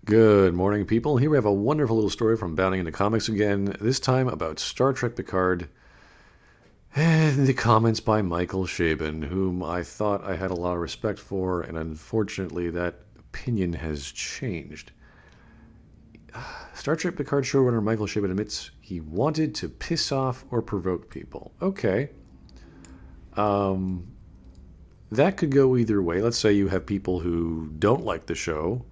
Good morning, people. Here we have a wonderful little story from Bounding into Comics again, this time about Star Trek Picard, and the comments by Michael Chabon, whom I thought I had a lot of respect for, and unfortunately that opinion has changed. Star Trek Picard showrunner Michael Chabon admits he wanted to piss off or provoke people. Okay. That could go either way. Let's say you have people who don't like the show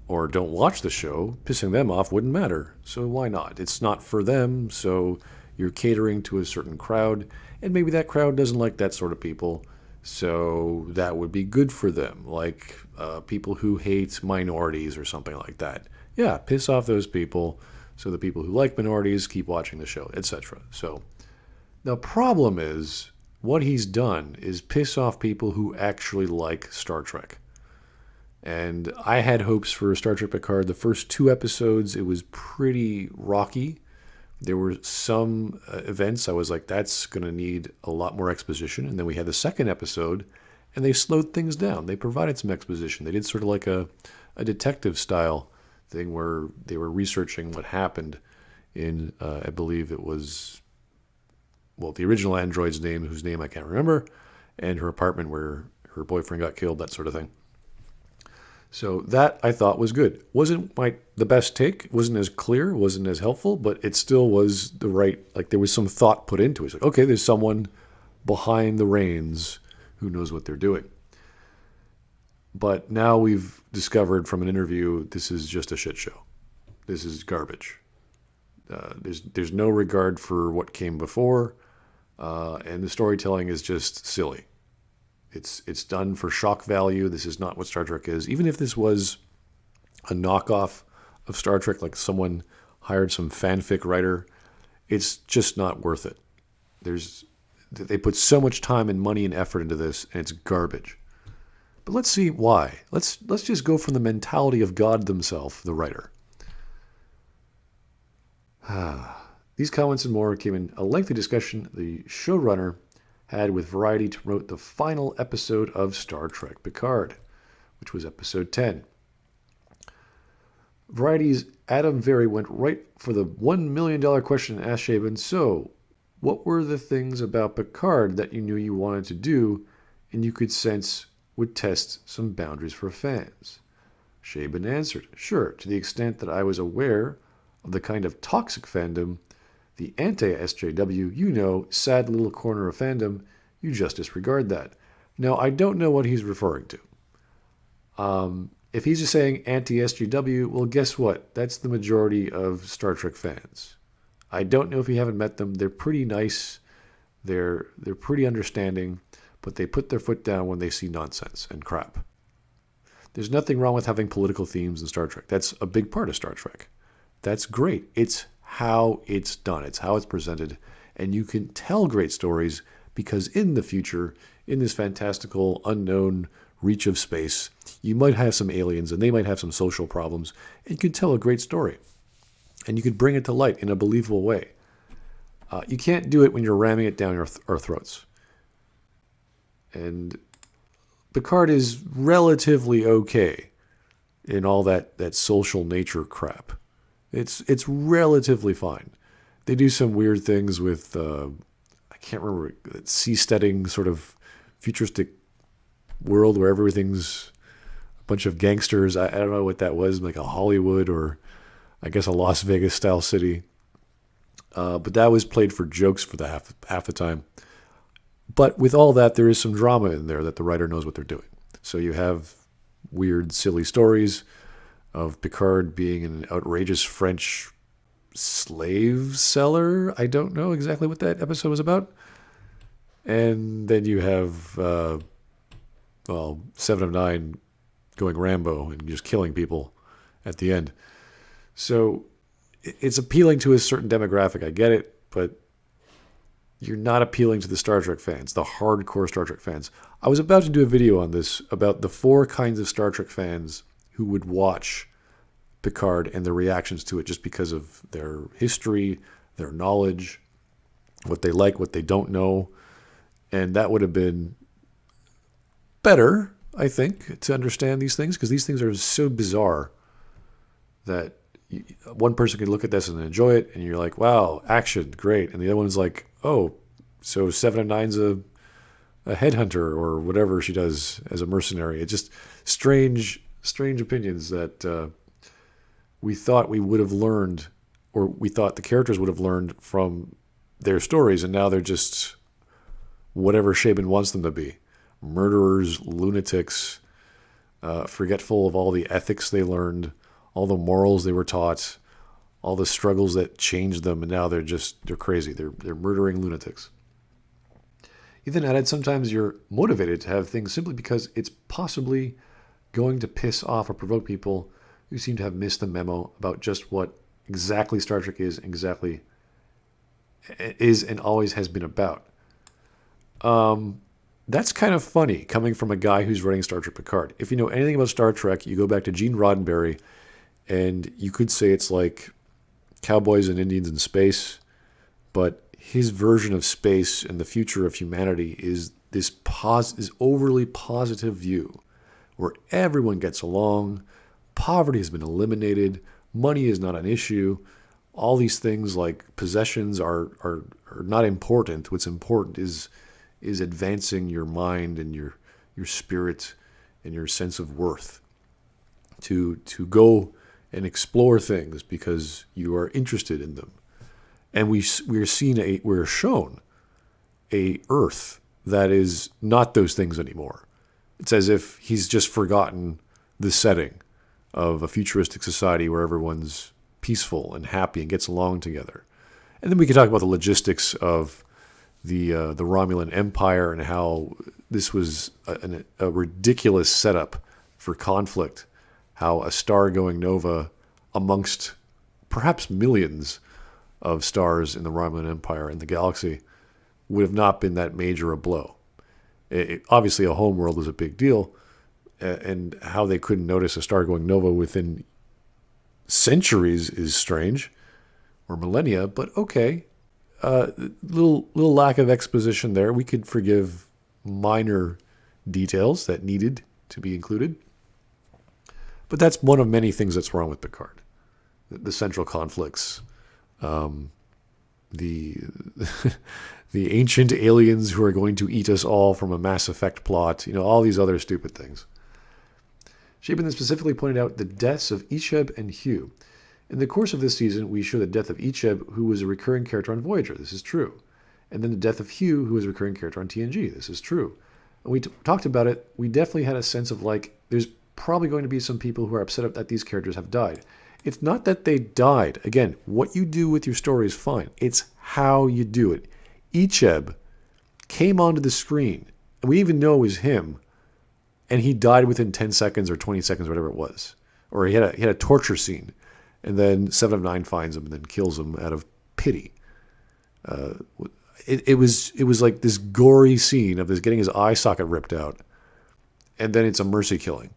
or don't watch the show, pissing them off wouldn't matter. So why not? It's not for them, so you're catering to a certain crowd, and maybe that crowd doesn't like that sort of people, so that would be good for them, like people who hate minorities or something like that. Yeah, piss off those people, so the people who like minorities keep watching the show, etc. So the problem is, what he's done is piss off people who actually like Star Trek. And I had hopes for Star Trek Picard. The first two episodes, it was pretty rocky. There were some events I was like, that's going to need a lot more exposition. And then we had the second episode, and they slowed things down. They provided some exposition. They did sort of like a detective style thing where they were researching what happened in, I believe it was, well, the original android's name, whose name I can't remember, and her apartment where her boyfriend got killed, that sort of thing. So that I thought was good. Wasn't the best take, wasn't as clear, wasn't as helpful, but it still was the right, like there was some thought put into it. It's like, okay, there's someone behind the reins who knows what they're doing. But now we've discovered from an interview, this is just a shit show. This is garbage. There's no regard for what came before, and the storytelling is just silly. It's done for shock value. This is not what Star Trek is. Even if this was a knockoff of Star Trek, like someone hired some fanfic writer, it's just not worth it. They put so much time and money and effort into this, and it's garbage. But let's see why. Let's just go from the mentality of God himself, the writer. These comments and more came in a lengthy discussion the showrunner had with Variety to promote the final episode of Star Trek Picard, which was episode 10. Variety's Adam Very went right for the $1 million question and asked Chabon, so, what were the things about Picard that you knew you wanted to do and you could sense would test some boundaries for fans? Chabon answered, sure, to the extent that I was aware of the kind of toxic fandom, the anti-SJW, sad little corner of fandom, you just disregard that. Now, I don't know what he's referring to. If he's just saying anti-SJW, well, guess what? That's the majority of Star Trek fans. I don't know if you haven't met them. They're pretty nice. They're pretty understanding, but they put their foot down when they see nonsense and crap. There's nothing wrong with having political themes in Star Trek. That's a big part of Star Trek. That's great. It's how it's done. It's how it's presented. And you can tell great stories because in the future, in this fantastical, unknown reach of space, you might have some aliens and they might have some social problems, and you can tell a great story. And you can bring it to light in a believable way. You can't do it when you're ramming it down our throats. And Picard is relatively okay in all that social nature crap. It's relatively fine. They do some weird things with, I can't remember, seasteading sort of futuristic world where everything's a bunch of gangsters. I don't know what that was, like a Hollywood or I guess a Las Vegas style city. But that was played for jokes for the half the time. But with all that, there is some drama in there that the writer knows what they're doing. So you have weird, silly stories of Picard being an outrageous French slave seller. I don't know exactly what that episode was about. And then you have, 7 of 9 going Rambo and just killing people at the end. So it's appealing to a certain demographic. I get it, but you're not appealing to the Star Trek fans, the hardcore Star Trek fans. I was about to do a video on this about the 4 kinds of Star Trek fans who would watch Picard and their reactions to it just because of their history, their knowledge, what they like, what they don't know. And that would have been better, I think, to understand these things because these things are so bizarre that one person could look at this and enjoy it, and you're like, wow, action, great. And the other one's like, oh, so Seven of Nine's a headhunter or whatever she does as a mercenary. It's just strange opinions that we thought we would have learned, or we thought the characters would have learned from their stories, and now they're just whatever Chabon wants them to be. Murderers, lunatics, forgetful of all the ethics they learned, all the morals they were taught, all the struggles that changed them, and now they're crazy. They're murdering lunatics. He then added, sometimes you're motivated to have things simply because it's possibly going to piss off or provoke people who seem to have missed the memo about just what exactly Star Trek is and always has been about. That's kind of funny coming from a guy who's writing Star Trek Picard. If you know anything about Star Trek, you go back to Gene Roddenberry, and you could say it's like cowboys and Indians in space, but his version of space and the future of humanity is this overly positive view where everyone gets along, poverty has been eliminated, money is not an issue, all these things like possessions are not important. What's important is advancing your mind and your spirit and your sense of worth. To go and explore things because you are interested in them. And we're shown a Earth that is not those things anymore. It's as if he's just forgotten the setting of a futuristic society where everyone's peaceful and happy and gets along together. And then we can talk about the logistics of the Romulan Empire and how this was a ridiculous setup for conflict. How a star going nova amongst perhaps millions of stars in the Romulan Empire and the galaxy would have not been that major a blow. Obviously, a homeworld is a big deal, and how they couldn't notice a star going nova within centuries is strange, or millennia. But okay, little lack of exposition there. We could forgive minor details that needed to be included. But that's one of many things that's wrong with Picard. The central conflicts, the the ancient aliens who are going to eat us all from a Mass Effect plot, all these other stupid things. Chabon then specifically pointed out the deaths of Icheb and Hugh. In the course of this season, we show the death of Icheb, who was a recurring character on Voyager. This is true. And then the death of Hugh, who was a recurring character on TNG. This is true. And we talked about it. We definitely had a sense of there's probably going to be some people who are upset that these characters have died. It's not that they died. Again, what you do with your story is fine. It's how you do it. Icheb came onto the screen, and we even know it was him, and he died within 10 seconds or 20 seconds, whatever it was. Or he had a torture scene, and then Seven of Nine finds him and then kills him out of pity. It was like this gory scene of his getting his eye socket ripped out, and then it's a mercy killing.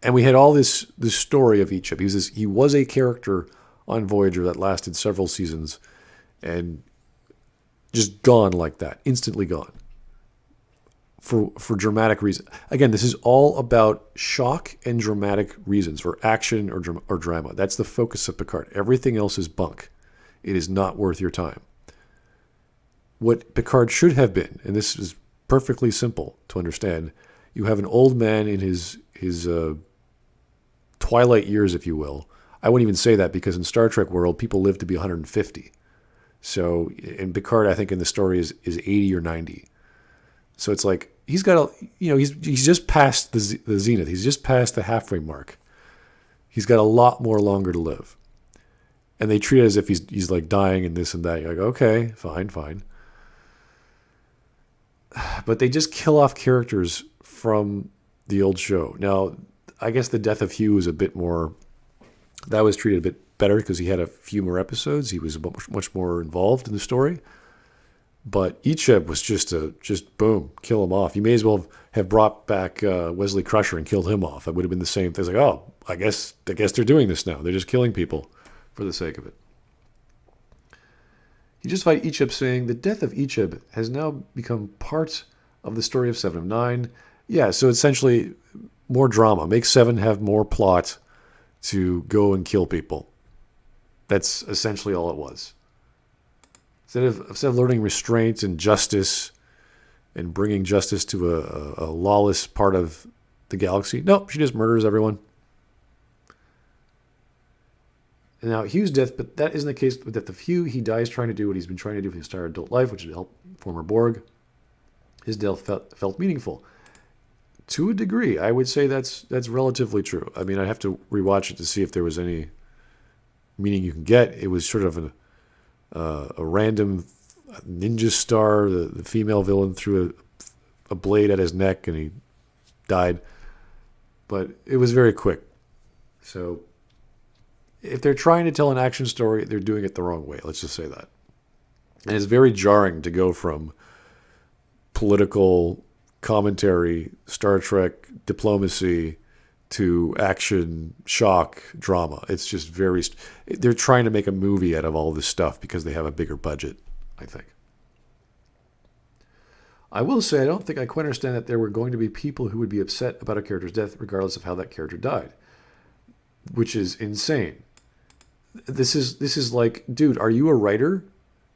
And we had all this story of Icheb. He was a character on Voyager that lasted several seasons, and just gone like that, instantly gone. For dramatic reasons. Again, this is all about shock and dramatic reasons, or action or drama. That's the focus of Picard. Everything else is bunk. It is not worth your time. What Picard should have been, and this is perfectly simple to understand, you have an old man in his twilight years, if you will. I wouldn't even say that because in Star Trek world, people live to be 150. So in Picard, I think in the story is 80 or 90. So it's like he's got he's just past the zenith. He's just past the halfway mark. He's got a lot more longer to live. And they treat it as if he's like dying and this and that. You're like, okay, fine. But they just kill off characters from the old show. Now, I guess the death of Hugh was a bit more, that was treated a bit better because he had a few more episodes. He was much more involved in the story. But Icheb was just boom, kill him off. You may as well have brought back Wesley Crusher and killed him off. That would have been the same thing. It's like, oh, I guess they're doing this now. They're just killing people for the sake of it. He justified Icheb saying, the death of Icheb has now become part of the story of Seven of Nine. Yeah, so essentially more drama. Make Seven have more plot to go and kill people. That's essentially all it was. Instead of learning restraint and justice and bringing justice to a lawless part of the galaxy, nope, she just murders everyone. And now Hugh's death, but that isn't the case with the death of Hugh. He dies trying to do what he's been trying to do for his entire adult life, which is to help former Borg. His death felt meaningful. To a degree, I would say that's relatively true. I mean, I'd have to rewatch it to see if there was any meaning you can get. It was sort of a random ninja star. The female villain threw a blade at his neck and he died. But it was very quick. So if they're trying to tell an action story, they're doing it the wrong way. Let's just say that. And it's very jarring to go from political commentary, Star Trek diplomacy, to action, shock, drama. It's just they're trying to make a movie out of all this stuff because they have a bigger budget, I think. I will say I don't think I quite understand that there were going to be people who would be upset about a character's death regardless of how that character died, which is insane. This is like, dude, are you a writer?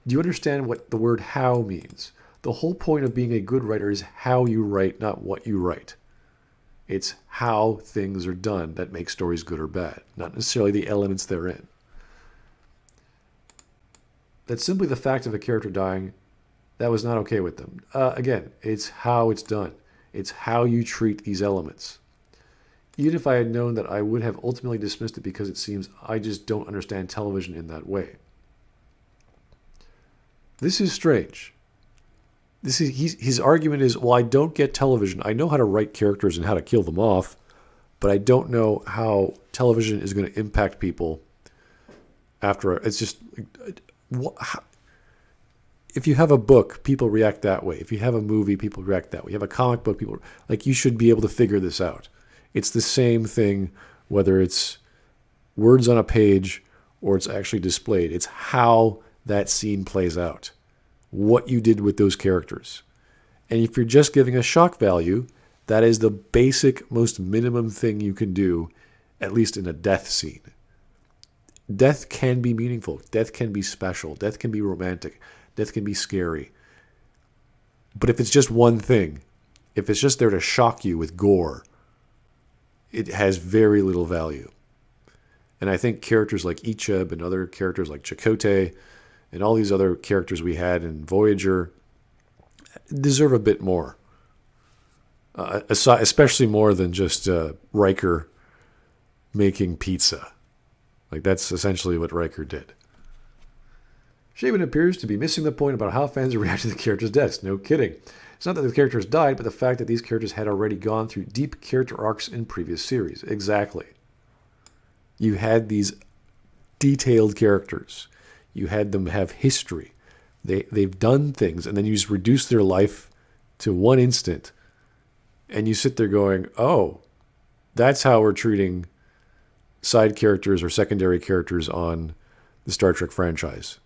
Do you understand what the word how means? The whole point of being a good writer is how you write, not what you write. It's how things are done that make stories good or bad, not necessarily the elements they're in. That's simply the fact of a character dying. That was not okay with them. Again, it's how it's done. It's how you treat these elements. Even if I had known that, I would have ultimately dismissed it because it seems I just don't understand television in that way. This is strange. His argument is, well, I don't get television. I know how to write characters and how to kill them off, but I don't know how television is going to impact people after. It's just, if you have a book, people react that way. If you have a movie, people react that way. You have a comic book, people, like, you should be able to figure this out. It's the same thing, whether it's words on a page or it's actually displayed. It's how that scene plays out, what you did with those characters. And if you're just giving a shock value, that is the basic, most minimum thing you can do, at least in a death scene. Death can be meaningful. Death can be special. Death can be romantic. Death can be scary. But if it's just one thing, if it's just there to shock you with gore, it has very little value. And I think characters like Icheb and other characters like Chakotay and all these other characters we had in Voyager deserve a bit more. Especially more than just Riker making pizza. Like, that's essentially what Riker did. Chabon appears to be missing the point about how fans react to the characters' deaths. No kidding. It's not that the characters died, but the fact that these characters had already gone through deep character arcs in previous series. Exactly. You had these detailed characters. You had them have history. They've done things, and then you just reduce their life to one instant, and you sit there going, oh, that's how we're treating side characters or secondary characters on the Star Trek franchise.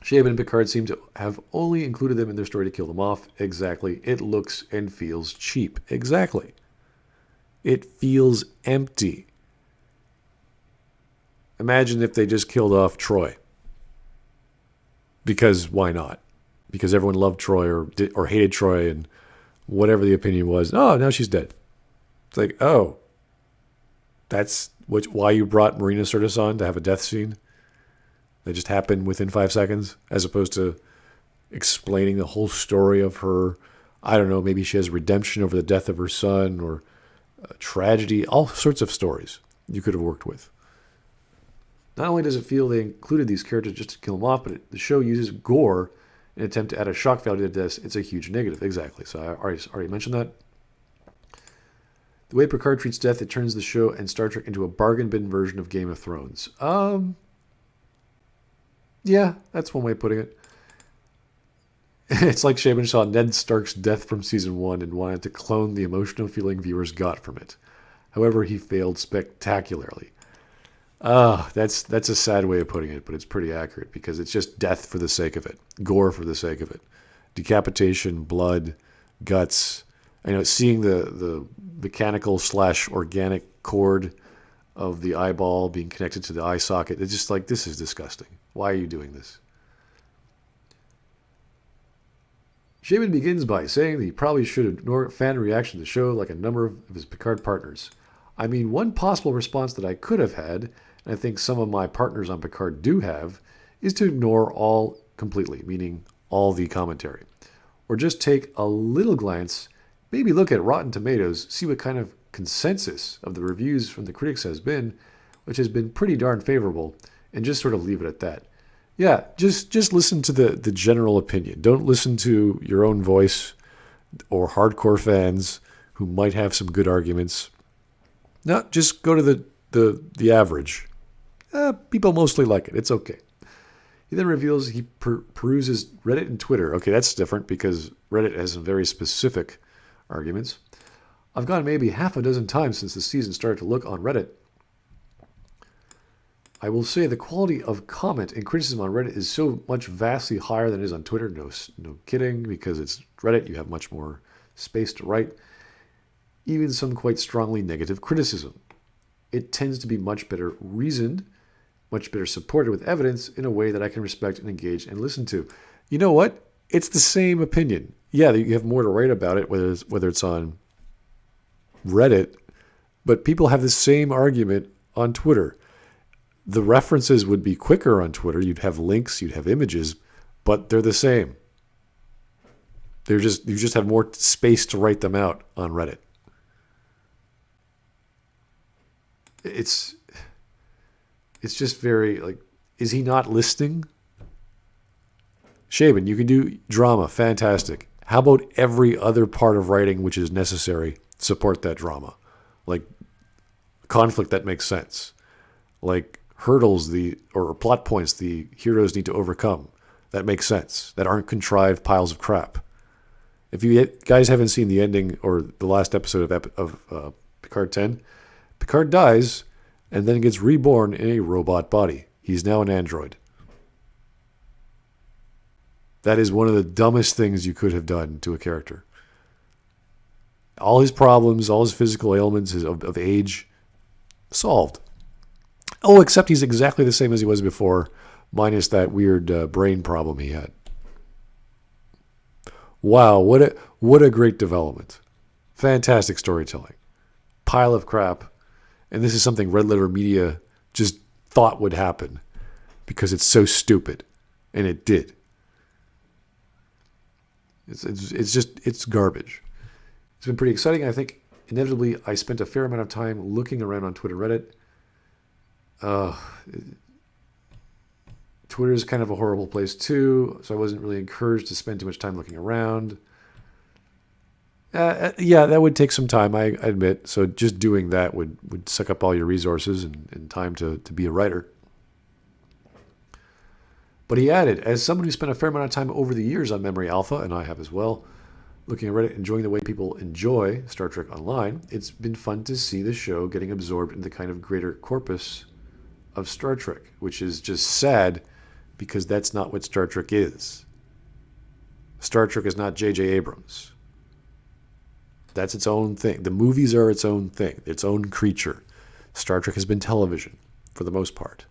Chabon and Picard seem to have only included them in their story to kill them off. Exactly. It looks and feels cheap. Exactly. It feels empty. Imagine if they just killed off Troy. Because why not? Because everyone loved Troy or hated Troy, and whatever the opinion was, oh, now she's dead. It's like, oh, that's why you brought Marina Sirtis on, to have a death scene that just happened within 5 seconds, as opposed to explaining the whole story of her. I don't know, maybe she has redemption over the death of her son, or a tragedy, all sorts of stories you could have worked with. Not only does it feel they included these characters just to kill them off, but the show uses gore in an attempt to add a shock value to deaths. It's a huge negative. Exactly. So I already mentioned that. The way Picard treats death, it turns the show and Star Trek into a bargain bin version of Game of Thrones. Yeah, that's one way of putting it. It's like Chabon saw Ned Stark's death from season 1 and wanted to clone the emotional feeling viewers got from it. However, he failed spectacularly. That's a sad way of putting it, but it's pretty accurate, because it's just death for the sake of it, gore for the sake of it, decapitation, blood, guts. I know, seeing the mechanical / organic cord of the eyeball being connected to the eye socket. It's just like, this is disgusting. Why are you doing this? Chabon begins by saying that he probably should ignore fan reaction to the show like a number of his Picard partners. I mean, one possible response that I could have had, and I think some of my partners on Picard do have, is to ignore all completely, meaning all the commentary. Or just take a little glance, maybe look at Rotten Tomatoes, see what kind of consensus of the reviews from the critics has been, which has been pretty darn favorable, and just sort of leave it at that. Yeah, just listen to the general opinion. Don't listen to your own voice or hardcore fans who might have some good arguments. No, just go to the average. People mostly like it. It's okay. He then reveals he peruses Reddit and Twitter. Okay, that's different because Reddit has some very specific arguments. I've gone maybe half a dozen times since the season started to look on Reddit. I will say the quality of comment and criticism on Reddit is so much vastly higher than it is on Twitter. No kidding, because it's Reddit. You have much more space to write. Even some quite strongly negative criticism. It tends to be much better reasoned, much better supported with evidence in a way that I can respect and engage and listen to. You know what? It's the same opinion. Yeah, you have more to write about it, whether it's on Reddit, but people have the same argument on Twitter. The references would be quicker on Twitter. You'd have links, you'd have images, but they're the same. You just have more space to write them out on Reddit. It's just very like, is he not listening? Chabon, you can do drama, fantastic. How about every other part of writing which is necessary? Support that drama. Like conflict that makes sense. Like hurdles or plot points the heroes need to overcome. That makes sense. That aren't contrived piles of crap. If you guys haven't seen the ending or the last episode of Picard 10, Picard dies and then gets reborn in a robot body. He's now an android. That is one of the dumbest things you could have done to a character. All his problems, all his physical ailments of age, solved. Oh, except he's exactly the same as he was before, minus that weird brain problem he had. Wow, what a great development. Fantastic storytelling. Pile of crap. And this is something Red Letter Media just thought would happen because it's so stupid. And it did. It's garbage. It's been pretty exciting. I think inevitably I spent a fair amount of time looking around on Twitter, Reddit. Twitter is kind of a horrible place too, so I wasn't really encouraged to spend too much time looking around. Yeah, that would take some time, I admit. So just doing that would suck up all your resources and time to be a writer. But he added, as someone who spent a fair amount of time over the years on Memory Alpha, and I have as well, looking at Reddit, enjoying the way people enjoy Star Trek Online, it's been fun to see the show getting absorbed into the kind of greater corpus of Star Trek, which is just sad because that's not what Star Trek is. Star Trek is not J.J. Abrams. That's its own thing. The movies are its own thing, its own creature. Star Trek has been television for the most part.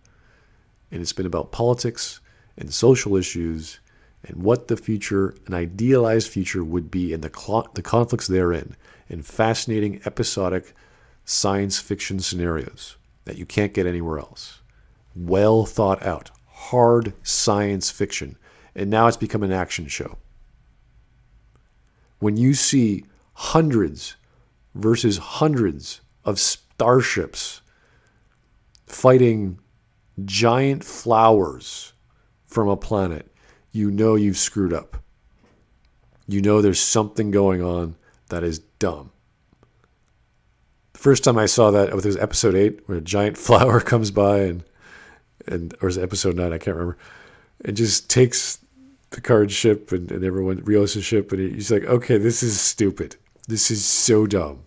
And it's been about politics and social issues and what the future, an idealized future, would be and the conflicts therein in fascinating episodic science fiction scenarios that you can't get anywhere else. Well thought out, hard science fiction. And now it's become an action show. When you see hundreds versus hundreds of starships fighting giant flowers from a planet, you know you've screwed up. You know there's something going on that is dumb. The first time I saw that, it was episode 8, where a giant flower comes by or is it episode 9? I can't remember. It just takes Picard's ship and everyone, Rios' ship, and he's like, okay, this is stupid. This is so dumb.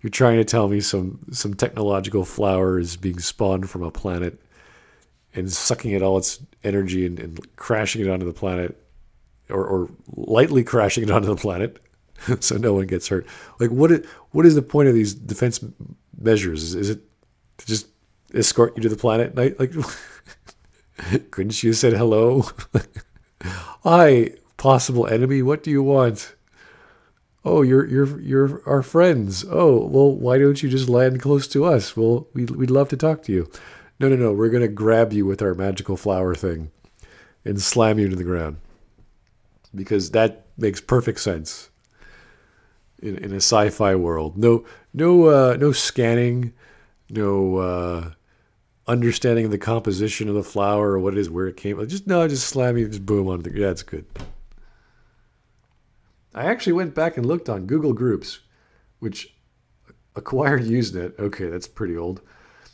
You're trying to tell me some technological flower is being spawned from a planet and sucking at all its energy and crashing it onto the planet, or lightly crashing it onto the planet so no one gets hurt. Like, what is the point of these defense measures? Is it to just escort you to the planet? Like, couldn't you have said hello? Hi, possible enemy. What do you want? Oh, you're our friends. Oh, well, why don't you just land close to us? Well, we'd love to talk to you. No. We're gonna grab you with our magical flower thing and slam you to the ground because that makes perfect sense in a sci-fi world. No scanning, no understanding of the composition of the flower or what it is, where it came. Just slam you, just boom on the. Yeah, it's good. I actually went back and looked on Google Groups, which acquired Usenet. Okay, that's pretty old.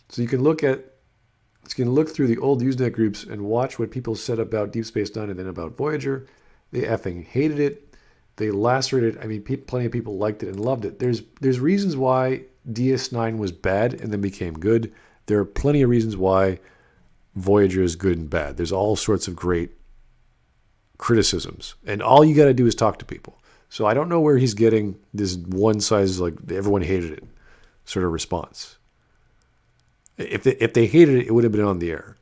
So you can look through the old Usenet groups and watch what people said about Deep Space Nine and then about Voyager. They effing hated it. They lacerated it. I mean, plenty of people liked it and loved it. There's reasons why DS9 was bad and then became good. There are plenty of reasons why Voyager is good and bad. There's all sorts of great criticisms. And all you got to do is talk to people. So I don't know where he's getting this one size, like everyone hated it sort of response. If they hated it, it would have been on the air.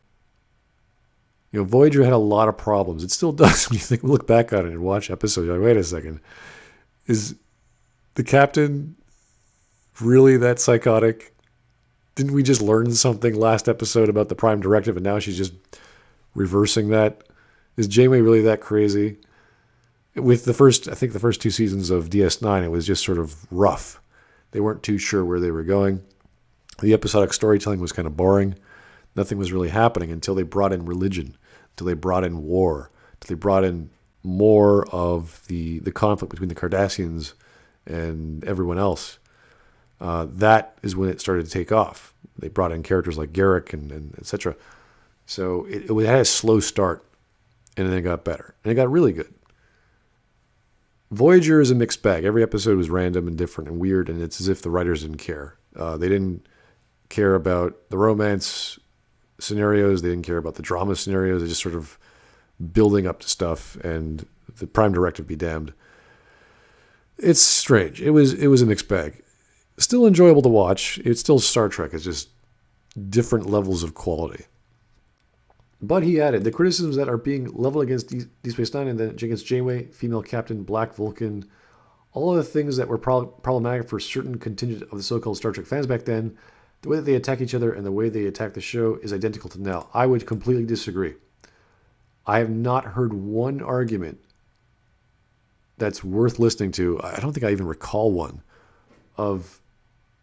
You know, Voyager had a lot of problems. It still does when you look back on it and watch episodes. You're like, wait a second. Is the captain really that psychotic? Didn't we just learn something last episode about the Prime Directive and now she's just reversing that? Is Janeway really that crazy? With the first 2 seasons of DS9, it was just sort of rough. They weren't too sure where they were going. The episodic storytelling was kind of boring. Nothing was really happening until they brought in religion, until they brought in war, until they brought in more of the conflict between the Cardassians and everyone else. That is when it started to take off. They brought in characters like Garrick and etc. So it had a slow start, and then it got better. And it got really good. Voyager is a mixed bag. Every episode was random and different and weird, and it's as if the writers didn't care. They didn't care about the romance scenarios. They didn't care about the drama scenarios. They just sort of building up to stuff, and the Prime Directive be damned. It's strange. It was a mixed bag. Still enjoyable to watch. It's still Star Trek. It's just different levels of quality. But he added, the criticisms that are being leveled against Deep Space Nine and then against Janeway, female captain, Black Vulcan, all of the things that were problematic for certain contingent of the so-called Star Trek fans back then, the way that they attack each other and the way they attack the show is identical to now. I would completely disagree. I have not heard one argument that's worth listening to. I don't think I even recall one of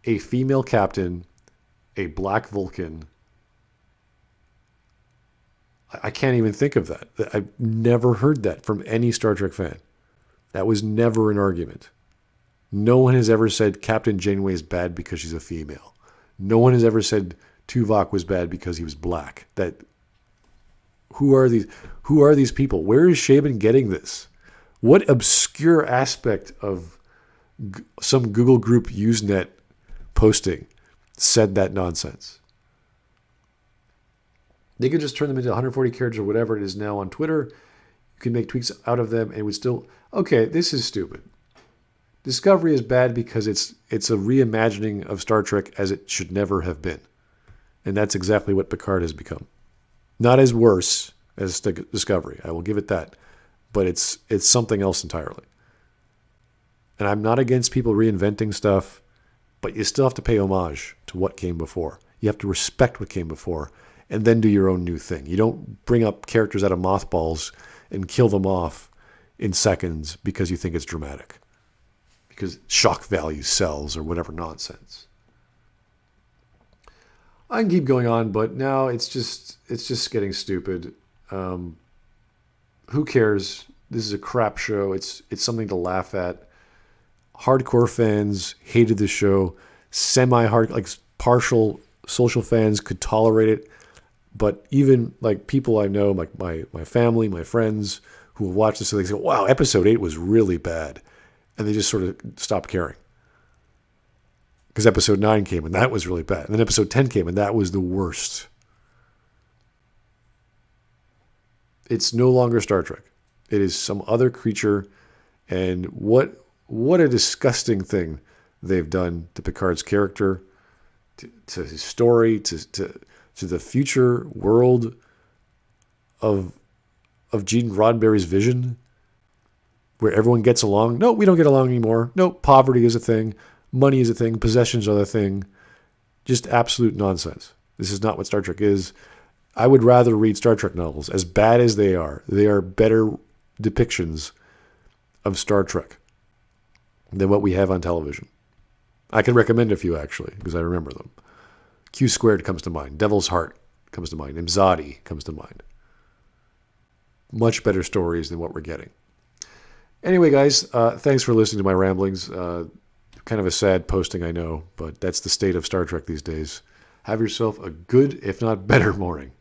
a female captain, a Black Vulcan. I can't even think of that. I've never heard that from any Star Trek fan. That was never an argument. No one has ever said Captain Janeway is bad because she's a female. No one has ever said Tuvok was bad because he was black. Who are these people? Where is Chabon getting this? What obscure aspect of some Google group Usenet posting said that nonsense? They could just turn them into 140 characters or whatever it is now on Twitter. You can make tweets out of them and it would still... Okay, this is stupid. Discovery is bad because it's a reimagining of Star Trek as it should never have been. And that's exactly what Picard has become. Not as worse as Discovery, I will give it that. But it's something else entirely. And I'm not against people reinventing stuff, but you still have to pay homage to what came before. You have to respect what came before and then do your own new thing. You don't bring up characters out of mothballs and kill them off in seconds because you think it's dramatic. Because shock value sells or whatever nonsense. I can keep going on, but now it's just getting stupid. Who cares? This is a crap show. It's something to laugh at. Hardcore fans hated the show. Semi-hard, like partial social fans could tolerate it. But even like people I know, like my family, my friends who have watched this, they say, wow, episode 8 was really bad. And they just sort of stopped caring. Because episode 9 came and that was really bad. And then episode 10 came and that was the worst. It's no longer Star Trek. It is some other creature. And what a disgusting thing they've done to Picard's character. to his story, to the future world of Gene Roddenberry's vision, where everyone gets along. No, we don't get along anymore. No, poverty is a thing. Money is a thing. Possessions are a thing. Just absolute nonsense. This is not what Star Trek is. I would rather read Star Trek novels, as bad as they are. They are better depictions of Star Trek than what we have on television. I can recommend a few, actually, because I remember them. Q Squared comes to mind. Devil's Heart comes to mind. Imzadi comes to mind. Much better stories than what we're getting. Anyway, guys, thanks for listening to my ramblings. Kind of a sad posting, I know, but that's the state of Star Trek these days. Have yourself a good, if not better, morning.